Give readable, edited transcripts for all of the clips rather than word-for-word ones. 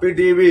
PTV,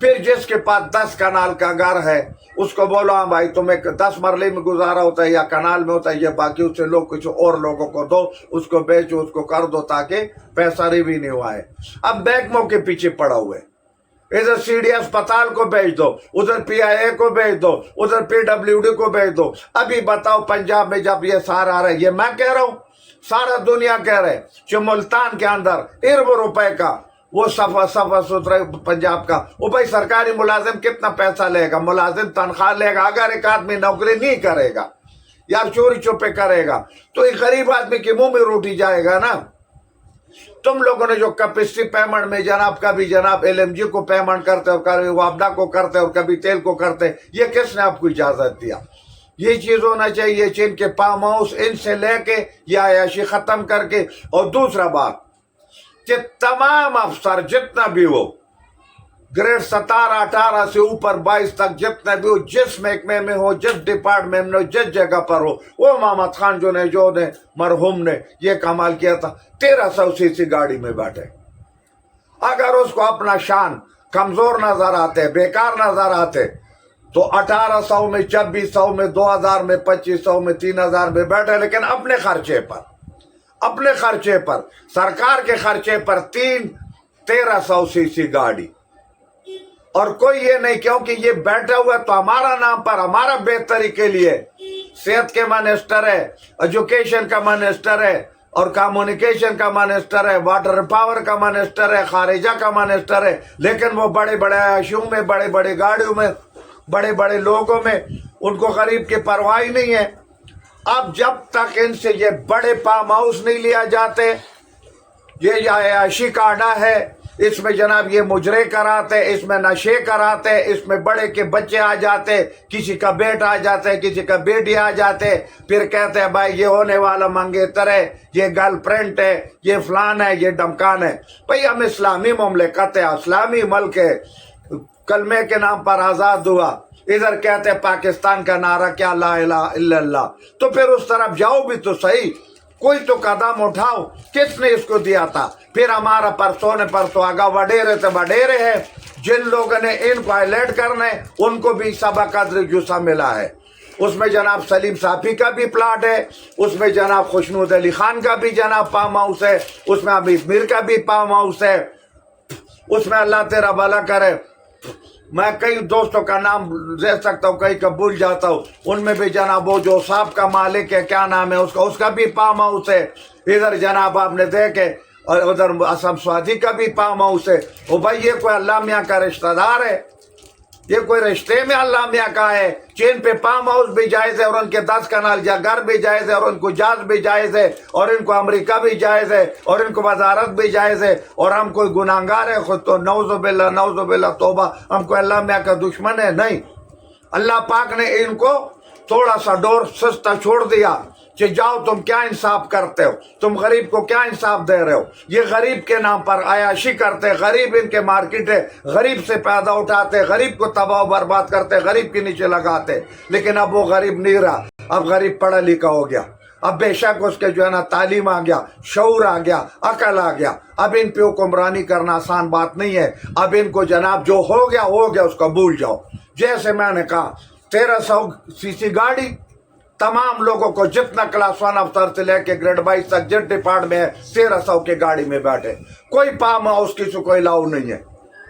پھر جس کے پاس 10 کنال کا گھر ہے اس کو بولو ہاں بھائی تمہیں 10 مرلے میں گزارا ہوتا ہے یا کنال میں ہوتا ہے، یہ باقی اس سے لوگ کچھ اور لوگوں کو دو، اس کو بیچو، اس کو کر دو تاکہ پیسہ ریونیو آئے۔ اب بینکوں کے پیچھے پڑا ہوئے، ادھر سی ڈی اسپتال کو بیچ دو، ادھر پی آئی اے کو بیچ دو، ادھر پی ڈبلیو ڈی کو بیچ دو۔ ابھی بتاؤ پنجاب میں جب یہ سارا آ رہا ہے، یہ میں کہہ رہا ہوں، سارا دنیا کہہ رہے کہ ملتان کے اندر ارب روپے کا وہ صفا ستھرا پنجاب کا، وہ بھائی سرکاری ملازم کتنا پیسہ لے گا؟ ملازم تنخواہ لے گا، اگر ایک آدمی نوکری نہیں کرے گا یا چوری چھپے کرے گا تو ایک غریب آدمی کے منہ میں روٹی جائے گا نا۔ تم لوگوں نے جو کیپیسٹی پیمنٹ میں جناب کبھی جناب ایل ایم جی کو پیمنٹ کرتے اور کبھی وابڈا کو کرتے اور کبھی تیل کو کرتے، یہ کس نے آپ کو اجازت دیا؟ یہ چیز ہونا چاہیے چین کے فارم ہاؤس ان سے لے کے یا عیاشی ختم کر کے۔ اور دوسرا بات کہ تمام افسر جتنا بھی ہو، گریڈ 17 18 سے اوپر 22 تک جتنا بھی ہو، جس محکمے میں ہو، جس ڈپارٹمنٹ میں ہو، جس جگہ پر ہو، وہ محمد خان جو نے مرحوم نے یہ کمال کیا تھا، 1300 سی سی گاڑی میں بیٹھے۔ اگر اس کو اپنا شان کمزور نظر آتے، بیکار نظر آتے تو 1800 میں، 2600 میں، 2000 میں، 2500 میں، 3000 میں بیٹھے، لیکن اپنے خرچے پر سرکار کے خرچے پر 1300 سی سی گاڑی۔ اور کوئی یہ نہیں، کیونکہ یہ بیٹھا ہوا تو ہمارا نام پر، ہمارا بہتری کے لیے صحت کے منسٹر ہے، ایجوکیشن کا منسٹر ہے، اور کمیونیکیشن کا منسٹر ہے، واٹر پاور کا منسٹر ہے، خارجہ کا منسٹر ہے، لیکن وہ بڑے بڑے عیاشیوں میں، بڑے بڑے گاڑیوں میں، بڑے بڑے لوگوں میں، ان کو غریب کی پرواہ ہی نہیں ہے۔ اب جب تک ان سے یہ بڑے فارم ہاؤس نہیں لیا جاتے، یہ عیاشی کا اڈا ہے، اس میں جناب یہ مجرے کراتے، اس میں نشے کراتے، اس میں بڑے کے بچے آ جاتے، کسی کا بیٹا آ جاتے، کسی کا بیٹی آ جاتے، پھر کہتے ہیں بھائی یہ ہونے والا منگیتر ہے، یہ گرل فرینڈ ہے، یہ فلان ہے، یہ ڈمکان ہے۔ بھائی ہم اسلامی مملکت ہے، اسلامی ملک ہے، کلمے کے نام پر آزاد ہوا، ادھر کہتے ہیں پاکستان کا نعرہ کیا لا الہ الا اللہ، تو پھر اس طرف جاؤ بھی تو صحیح، کوئی تو قدم اٹھاؤ۔ کس نے اس کو دیا تھا؟ پھر ہمارا پرسوں آگا وڈیرے سے وڈیرے ہے، جن لوگوں نے ان کو ہائیلائٹ کرنے ان کو بھی سبق قدر جوسا ملا ہے۔ اس میں جناب سلیم صافی کا بھی پلاٹ ہے، اس میں جناب خوشنود علی خان کا بھی جناب فارم ہاؤس ہے، اس میں حمید میر کا بھی فارم ہاؤس ہے، اس میں اللہ تیرا بھلا کرے، میں کئی دوستوں کا نام دے سکتا ہوں، کئی کا بھول جاتا ہوں، ان میں بھی جناب وہ جو صاحب کا مالک ہے، کیا نام ہے اس کا بھی فارم ہاؤس ہے۔ ادھر جناب آپ نے دیکھے، اور ادھر اسم سوادی کا بھی فارم ہاؤس ہے۔ وہ بھائی یہ کوئی اللہ میاں کا رشتہ دار ہے؟ یہ کوئی رشتے میں اللہ میاں کا ہے؟ چین پہ فارم ہاؤس بھی جائز ہے، اور ان کے 10 کنال گھر بھی جائز ہے، اور ان کو جہاز بھی جائز ہے، اور ان کو امریکہ بھی جائز ہے، اور ان کو وزارت بھی جائز ہے، اور ہم کوئی گناہگار ہے خود تو نعوذ باللہ توبہ، ہم کوئی اللہ میاں کا دشمن ہے؟ نہیں، اللہ پاک نے ان کو تھوڑا سا ڈور سستا چھوڑ دیا کہ جاؤ تم کیا انصاف کرتے ہو، تم غریب کو کیا انصاف دے رہے ہو؟ یہ غریب کے نام پر عیاشی کرتے، غریب ان کے مارکیٹ ہے، غریب سے پیدا اٹھاتے، غریب کو تباہ و برباد کرتے، غریب کے نیچے لگاتے۔ لیکن اب وہ غریب نہیں رہا، اب غریب پڑھا لکھا ہو گیا، اب بے شک اس کے جو ہے نا تعلیم آ گیا، شعور آ گیا، عقل آ گیا۔ اب ان پہ حکمرانی کرنا آسان بات نہیں ہے، اب ان کو جناب جو ہو گیا اس کو بھول جاؤ۔ جیسے میں نے کہا 1300 سی سی گاڑی، تمام لوگوں کو جتنا کلاس 1 افسر سے لے کے گریڈ 22 تک جس ڈپارٹمنٹ میں ہے 1300 کی گاڑی میں بیٹھے، کوئی فارم ہاؤس کسی کو الاؤ نہیں ہے،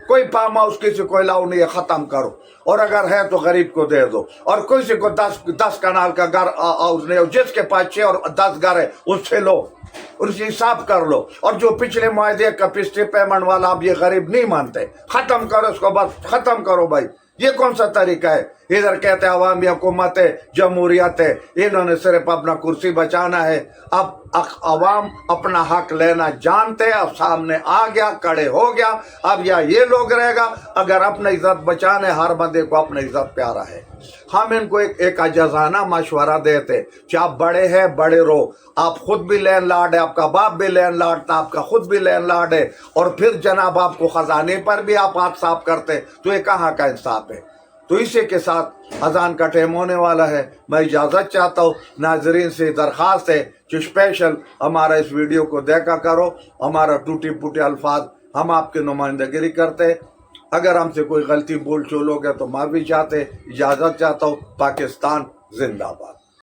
کوئی فارم ہاؤس کسی کو الاؤ نہیں ہے، ختم کرو، اور اگر ہے تو غریب کو دے دو، اور کسی کو 10 کنال کا گھر ہاؤس نہیں ہو، جس کے پاس 6 اور 10 گھر ہے اس سے لو، اور اسے حساب کر لو، اور جو پچھلے معاہدے کا پچھلے پیمنٹ والا اب یہ غریب نہیں مانتے، ختم کرو اس کو، بس ختم کرو بھائی۔ یہ کون سا طریقہ ہے؟ ادھر کہتے ہیں عوامی حکومت ہے، جمہوریت ہے، انہوں نے صرف اپنا کرسی بچانا ہے۔ اب عوام اپنا حق لینا جانتے، اب سامنے آ گیا، کڑے ہو گیا، اب یا یہ لوگ رہے گا، اگر اپنا عزت بچانے، ہر بندے کو اپنا عزت پیارا ہے۔ ہم ان کو ایک عاجزانہ مشورہ دیتے کہ آپ بڑے ہیں، بڑے رہو، آپ خود بھی لینڈ لارڈ ہے، آپ کا باپ بھی لینڈ لارڈ تھا، آپ کا خود بھی لینڈ لارڈ ہے، اور پھر جناب آپ کو خزانے پر بھی آپ ہاتھ صاف کرتے، تو یہ کہاں کا انصاف ہے؟ تو اسی کے ساتھ اذان کا ٹائم ہونے والا ہے، میں اجازت چاہتا ہوں، ناظرین سے درخواست ہے کہ اسپیشل ہمارا اس ویڈیو کو دیکھا کرو، ہمارا ٹوٹی پھوٹے الفاظ ہم آپ کی نمائندگی کرتے، اگر ہم سے کوئی غلطی بول چول ہو گیا تو معافی چاہتے، اجازت چاہتا ہوں۔ پاکستان زندہ باد۔